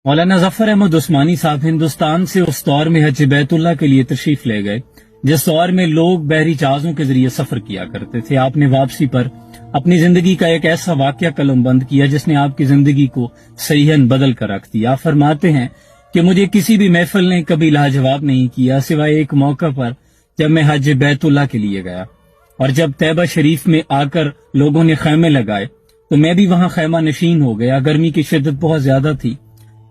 مولانا ظفر احمد عثمانی صاحب ہندوستان سے اس دور میں حج بیت اللہ کے لیے تشریف لے گئے جس دور میں لوگ بحری جہازوں کے ذریعے سفر کیا کرتے تھے۔ آپ نے واپسی پر اپنی زندگی کا ایک ایسا واقعہ قلم بند کیا جس نے آپ کی زندگی کو صحیحاً بدل کر رکھ دیا۔ آپ فرماتے ہیں کہ مجھے کسی بھی محفل نے کبھی لاجواب نہیں کیا سوائے ایک موقع پر جب میں حج بیت اللہ کے لیے گیا، اور جب طیبہ شریف میں آ کر لوگوں نے خیمے لگائے تو میں بھی وہاں خیمہ نشین ہو گیا۔ گرمی کی شدت بہت زیادہ تھی۔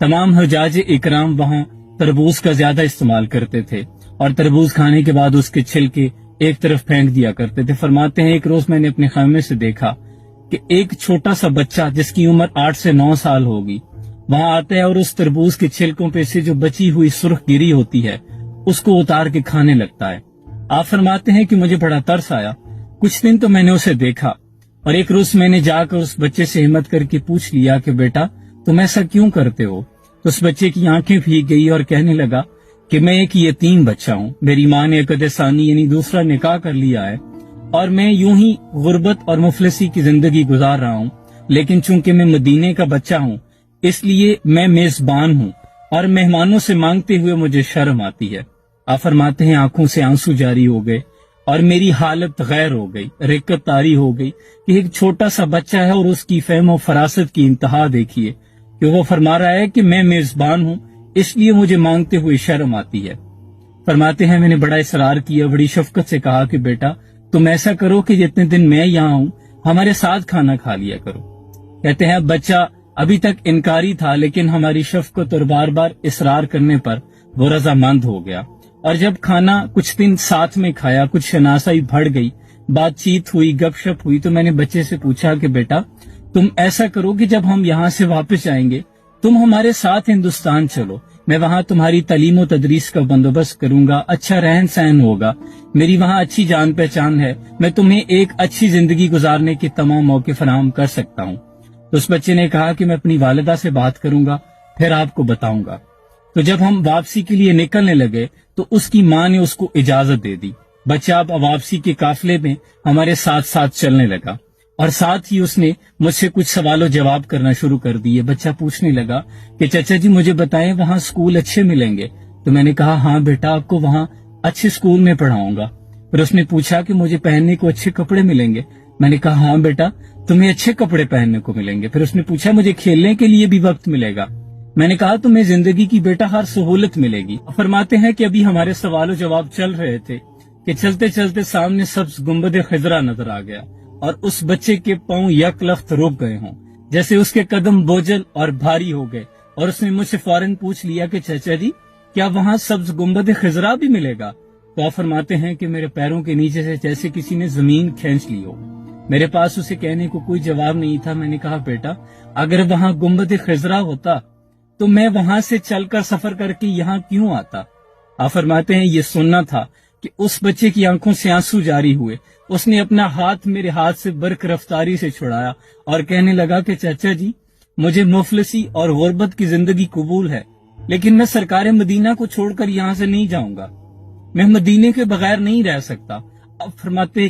تمام حجاج اکرام وہاں تربوز کا زیادہ استعمال کرتے تھے اور تربوز کھانے کے بعد اس کے چھلکے ایک طرف پھینک دیا کرتے تھے۔ فرماتے ہیں ایک روز میں نے اپنے خیمے سے دیکھا کہ ایک چھوٹا سا بچہ جس کی عمر 8 سے 9 سال ہوگی وہاں آتا ہے اور اس تربوز کے چھلکوں پہ سے جو بچی ہوئی سرخ گری ہوتی ہے اس کو اتار کے کھانے لگتا ہے۔ آپ فرماتے ہیں کہ مجھے بڑا ترس آیا۔ کچھ دن تو میں نے اسے دیکھا اور ایک روز میں نے جا کر اس بچے سے ہمت کر کے پوچھ لیا کہ بیٹا تم ایسا کیوں کرتے ہو؟ تو اس بچے کی آنکھیں بھیگ گئی اور کہنے لگا کہ میں ایک یتیم بچہ ہوں، میری ماں نے عقد ثانی یعنی دوسرا نکاح کر لیا ہے اور میں یوں ہی غربت اور مفلسی کی زندگی گزار رہا ہوں، لیکن چونکہ میں مدینے کا بچہ ہوں اس لیے میں میزبان ہوں اور مہمانوں سے مانگتے ہوئے مجھے شرم آتی ہے۔ آپ فرماتے ہیں آنکھوں سے آنسو جاری ہو گئے اور میری حالت غیر ہو گئی، رقت طاری ہو گئی کہ ایک چھوٹا سا بچہ ہے اور اس کی فہم و فراست کی انتہا دیکھیے کہ وہ فرما رہا ہے کہ میں میزبان ہوں اس لیے مجھے مانگتے ہوئے شرم آتی ہے۔ فرماتے ہیں میں نے بڑا اصرار کیا، بڑی شفقت سے کہا کہ بیٹا تم ایسا کرو کہ جتنے دن میں یہاں ہوں ہمارے ساتھ کھانا کھا لیا کرو۔ کہتے ہیں بچہ ابھی تک انکاری تھا لیکن ہماری شفقت اور بار بار اصرار کرنے پر وہ رضامند ہو گیا، اور جب کھانا کچھ دن ساتھ میں کھایا کچھ شناسائی بڑھ گئی، بات چیت ہوئی، گپ شپ ہوئی، تو میں نے بچے سے پوچھا کہ بیٹا تم ایسا کرو کہ جب ہم یہاں سے واپس آئیں گے تم ہمارے ساتھ ہندوستان چلو، میں وہاں تمہاری تعلیم و تدریس کا بندوبست کروں گا، اچھا رہن سہن ہوگا، میری وہاں اچھی جان پہچان ہے، میں تمہیں ایک اچھی زندگی گزارنے کے تمام موقع فراہم کر سکتا ہوں۔ تو اس بچے نے کہا کہ میں اپنی والدہ سے بات کروں گا پھر آپ کو بتاؤں گا۔ تو جب ہم واپسی کے لیے نکلنے لگے تو اس کی ماں نے اس کو اجازت دے دی۔ بچہ اب واپسی کے قافلے میں ہمارے ساتھ ساتھ چلنے لگا اور ساتھ ہی اس نے مجھ سے کچھ سوال و جواب کرنا شروع کر دیے۔ بچہ پوچھنے لگا کہ چچا جی مجھے بتائیں وہاں اسکول اچھے ملیں گے؟ تو میں نے کہا ہاں بیٹا آپ کو وہاں اچھے اسکول میں پڑھاؤں گا۔ پھر اس نے پوچھا کہ مجھے پہننے کو اچھے کپڑے ملیں گے؟ میں نے کہا ہاں بیٹا تمہیں اچھے کپڑے پہننے کو ملیں گے۔ پھر اس نے پوچھا مجھے کھیلنے کے لیے بھی وقت ملے گا؟ میں نے کہا تمہیں زندگی کی بیٹا ہر سہولت ملے گی۔ فرماتے ہیں کہ ابھی ہمارے سوال و جواب چل رہے تھے کہ چلتے چلتے سامنے سبز گنبد خضرا نظر آ گیا اور اس بچے کے پاؤں یک لخت رک گئے ہوں، جیسے اس کے قدم بوجھل اور بھاری ہو گئے، اور اس نے مجھ سے فوراً پوچھ لیا کہ چچا جی کیا وہاں سبز گنبد خضرا بھی ملے گا؟ تو آپ فرماتے ہیں کہ میرے پیروں کے نیچے سے جیسے کسی نے زمین کھینچ لی ہو۔ میرے پاس اسے کہنے کو کوئی جواب نہیں تھا۔ میں نے کہا بیٹا اگر وہاں گنبد خضرا ہوتا تو میں وہاں سے چل کر سفر کر کے یہاں کیوں آتا؟ آپ فرماتے ہیں یہ سننا تھا کہ اس بچے کی آنکھوں سے آنسو جاری ہوئے، اس نے اپنا ہاتھ میرے ہاتھ سے برق رفتاری سے چھڑایا اور کہنے لگا کہ چچا جی مجھے مفلسی اور غربت کی زندگی قبول ہے لیکن میں سرکار مدینہ کو چھوڑ کر یہاں سے نہیں جاؤں گا، میں مدینے کے بغیر نہیں رہ سکتا۔ اب فرماتے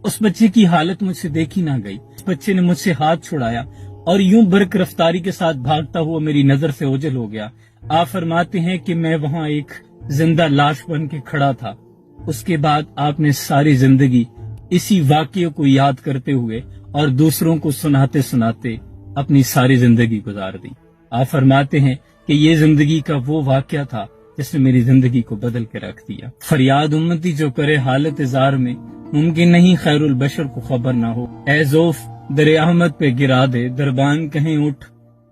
اس بچے کی حالت مجھ سے دیکھی نہ گئی، اس بچے نے مجھ سے ہاتھ چھڑایا اور یوں برق رفتاری کے ساتھ بھاگتا ہوا میری نظر سے اوجھل ہو گیا۔ آپ فرماتے ہیں کہ میں وہاں ایک زندہ لاش بن کے کھڑا تھا۔ اس کے بعد آپ نے ساری زندگی اسی واقعے کو یاد کرتے ہوئے اور دوسروں کو سناتے سناتے اپنی ساری زندگی گزار دی۔ آپ فرماتے ہیں کہ یہ زندگی کا وہ واقعہ تھا جس نے میری زندگی کو بدل کے رکھ دیا۔ فریاد امتی جو کرے حالت زار میں، ممکن نہیں خیر البشر کو خبر نہ ہو۔ اے ذوف در احمد پہ گرا دے، دربان کہیں اٹھ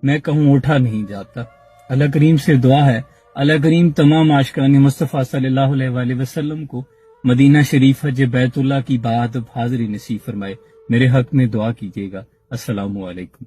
میں کہوں اٹھا نہیں جاتا۔ اللہ کریم سے دعا ہے اللہ کریم تمام عاشقان مصطفیٰ صلی اللہ علیہ وآلہ وسلم کو مدینہ شریف حج بیت اللہ کی بات حاضری نصیب فرمائے۔ میرے حق میں دعا کیجیے گا۔ السلام علیکم۔